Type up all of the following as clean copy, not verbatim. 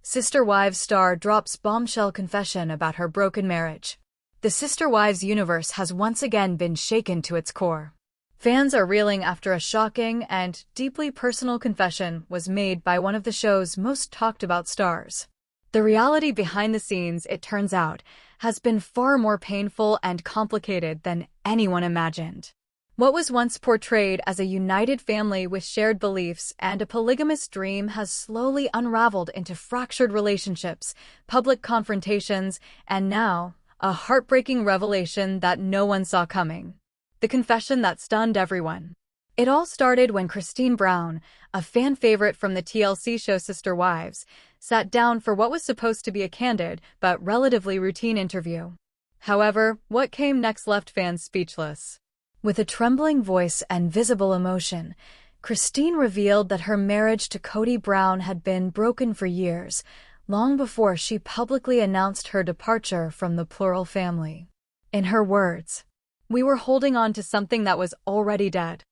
Sister Wives star drops bombshell confession about her broken marriage. The Sister Wives universe has once again been shaken to its core. Fans are reeling after a shocking and deeply personal confession was made by one of the show's most talked about stars. The reality behind the scenes, it turns out, has been far more painful and complicated than anyone imagined. What was once portrayed as a united family with shared beliefs and a polygamous dream has slowly unraveled into fractured relationships, public confrontations, and now, a heartbreaking revelation that no one saw coming. The confession that stunned everyone. It all started when Christine Brown, a fan favorite from the TLC show Sister Wives, sat down for what was supposed to be a candid but relatively routine interview. However, what came next left fans speechless. With a trembling voice and visible emotion, Christine revealed that her marriage to Kody Brown had been broken for years, long before she publicly announced her departure from the plural family. In her words, "We were holding on to something that was already dead.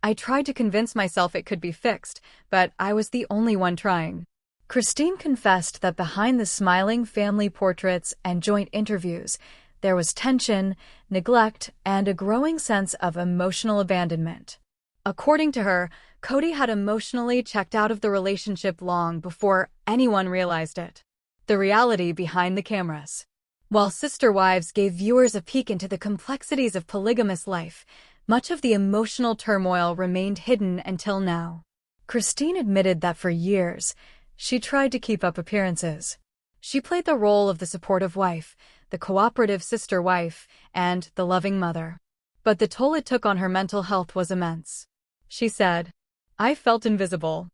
I tried to convince myself it could be fixed, but I was the only one trying." Christine confessed that behind the smiling family portraits and joint interviews, there was tension, neglect, and a growing sense of emotional abandonment. According to her, Kody had emotionally checked out of the relationship long before anyone realized it. The reality behind the cameras. While Sister Wives gave viewers a peek into the complexities of polygamous life, much of the emotional turmoil remained hidden until now. Christine admitted that for years, she tried to keep up appearances. She played the role of the supportive wife, the cooperative sister wife, and the loving mother. But the toll it took on her mental health was immense. She said, "I felt invisible.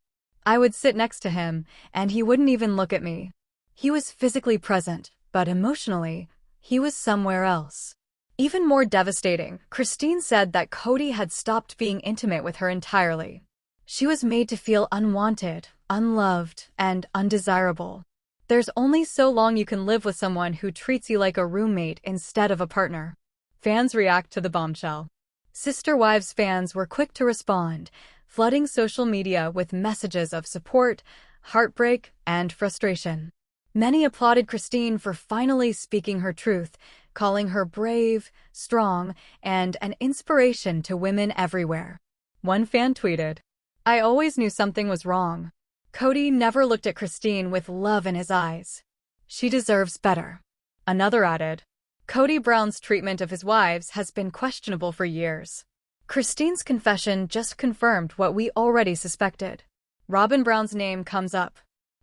I would sit next to him, and he wouldn't even look at me. He was physically present, but emotionally, he was somewhere else." Even more devastating, Christine said that Kody had stopped being intimate with her entirely. She was made to feel unwanted, unloved, and undesirable. There's only so long you can live with someone who treats you like a roommate instead of a partner. Fans react to the bombshell. Sister Wives fans were quick to respond, flooding social media with messages of support, heartbreak, and frustration. Many applauded Christine for finally speaking her truth, calling her brave, strong, and an inspiration to women everywhere. One fan tweeted, "I always knew something was wrong. Kody never looked at Christine with love in his eyes. She deserves better." Another added, "Kody Brown's treatment of his wives has been questionable for years." Christine's confession just confirmed what we already suspected. Robyn Brown's name comes up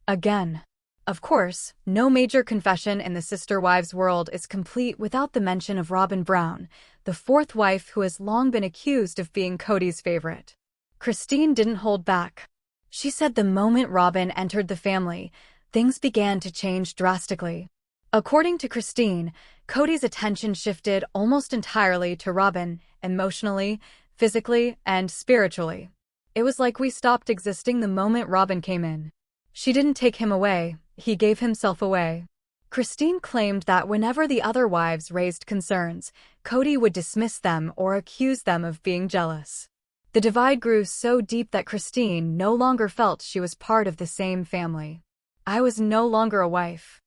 again. Of course, no major confession in the Sister Wives world is complete without the mention of Robyn Brown, the fourth wife who has long been accused of being Kody's favorite. Christine didn't hold back. She said the moment Robyn entered the family, things began to change drastically. According to Christine, Kody's attention shifted almost entirely to Robyn, emotionally, physically, and spiritually. It was like we stopped existing the moment Robyn came in. She didn't take him away, he gave himself away. Christine claimed that whenever the other wives raised concerns, Kody would dismiss them or accuse them of being jealous. The divide grew so deep that Christine no longer felt she was part of the same family. "I was no longer a wife.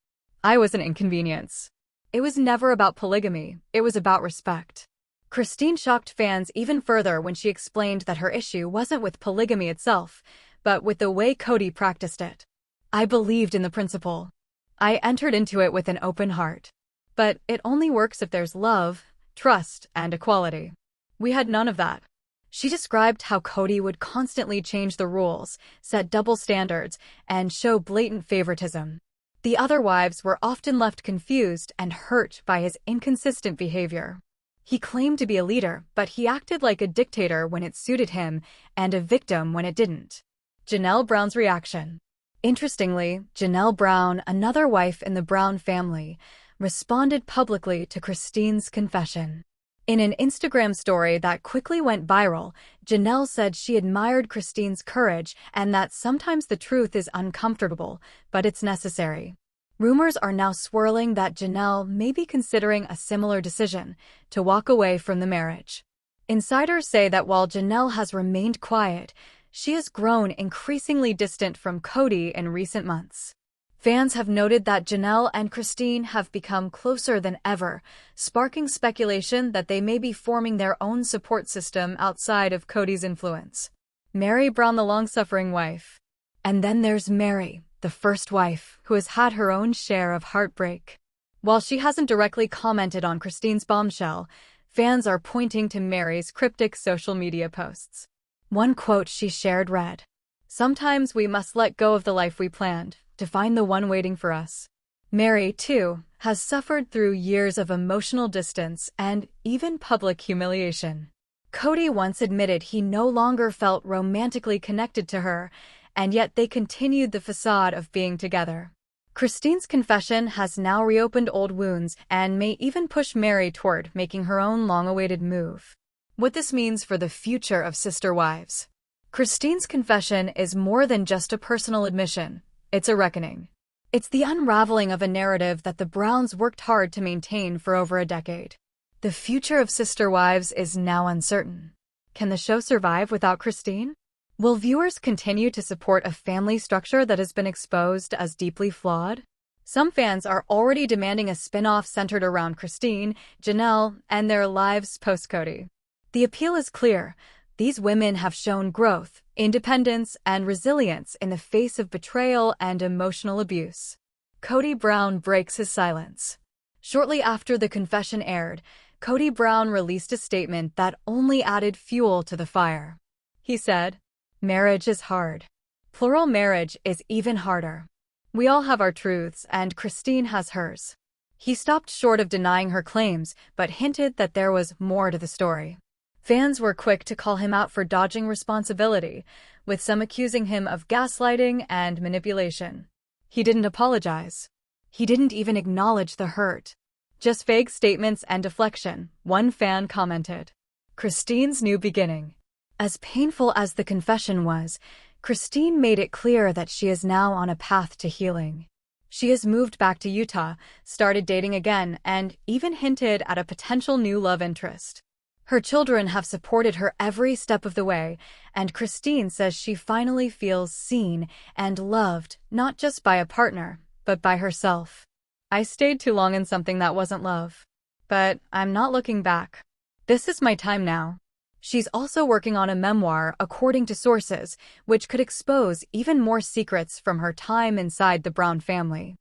I was an inconvenience." It was never about polygamy, it was about respect. Christine shocked fans even further when she explained that her issue wasn't with polygamy itself, but with the way Kody practiced it. "I believed in the principle. I entered into it with an open heart. But it only works if there's love, trust, and equality. We had none of that." She described how Kody would constantly change the rules, set double standards, and show blatant favoritism. The other wives were often left confused and hurt by his inconsistent behavior. He claimed to be a leader, but he acted like a dictator when it suited him and a victim when it didn't. Janelle Brown's reaction. Interestingly, Janelle Brown, another wife in the Brown family, responded publicly to Christine's confession. In an Instagram story that quickly went viral, Janelle said she admired Christine's courage and that sometimes the truth is uncomfortable, but it's necessary. Rumors are now swirling that Janelle may be considering a similar decision, to walk away from the marriage. Insiders say that while Janelle has remained quiet, she has grown increasingly distant from Kody in recent months. Fans have noted that Janelle and Christine have become closer than ever, sparking speculation that they may be forming their own support system outside of Cody's influence. Mary Brown, the long-suffering wife. And then there's Mary, the first wife, who has had her own share of heartbreak. While she hasn't directly commented on Christine's bombshell, fans are pointing to Mary's cryptic social media posts. One quote she shared read, "Sometimes we must let go of the life we planned to find the one waiting for us." Mary, too, has suffered through years of emotional distance and even public humiliation. Cody once admitted he no longer felt romantically connected to her, and yet they continued the facade of being together. Christine's confession has now reopened old wounds and may even push Mary toward making her own long-awaited move. What this means for the future of sister wives. Christine's confession is more than just a personal admission. It's a reckoning. It's the unraveling of a narrative that the Browns worked hard to maintain for over a decade. The future of Sister Wives is now uncertain. Can the show survive without Christine? Will viewers continue to support a family structure that has been exposed as deeply flawed? Some fans are already demanding a spin-off centered around Christine, Janelle, and their lives post-Cody. The appeal is clear. These women have shown growth, independence, and resilience in the face of betrayal and emotional abuse. Cody Brown breaks his silence. Shortly after the confession aired, Cody Brown released a statement that only added fuel to the fire. He said, "Marriage is hard. Plural marriage is even harder. We all have our truths, and Christine has hers." He stopped short of denying her claims, but hinted that there was more to the story. Fans were quick to call him out for dodging responsibility, with some accusing him of gaslighting and manipulation. He didn't apologize. He didn't even acknowledge the hurt. Just vague statements and deflection, one fan commented. Christine's new beginning. As painful as the confession was, Christine made it clear that she is now on a path to healing. She has moved back to Utah, started dating again, and even hinted at a potential new love interest. Her children have supported her every step of the way, and Christine says she finally feels seen and loved, not just by a partner, but by herself. "I stayed too long in something that wasn't love. But I'm not looking back. This is my time now." She's also working on a memoir, according to sources, which could expose even more secrets from her time inside the Brown family.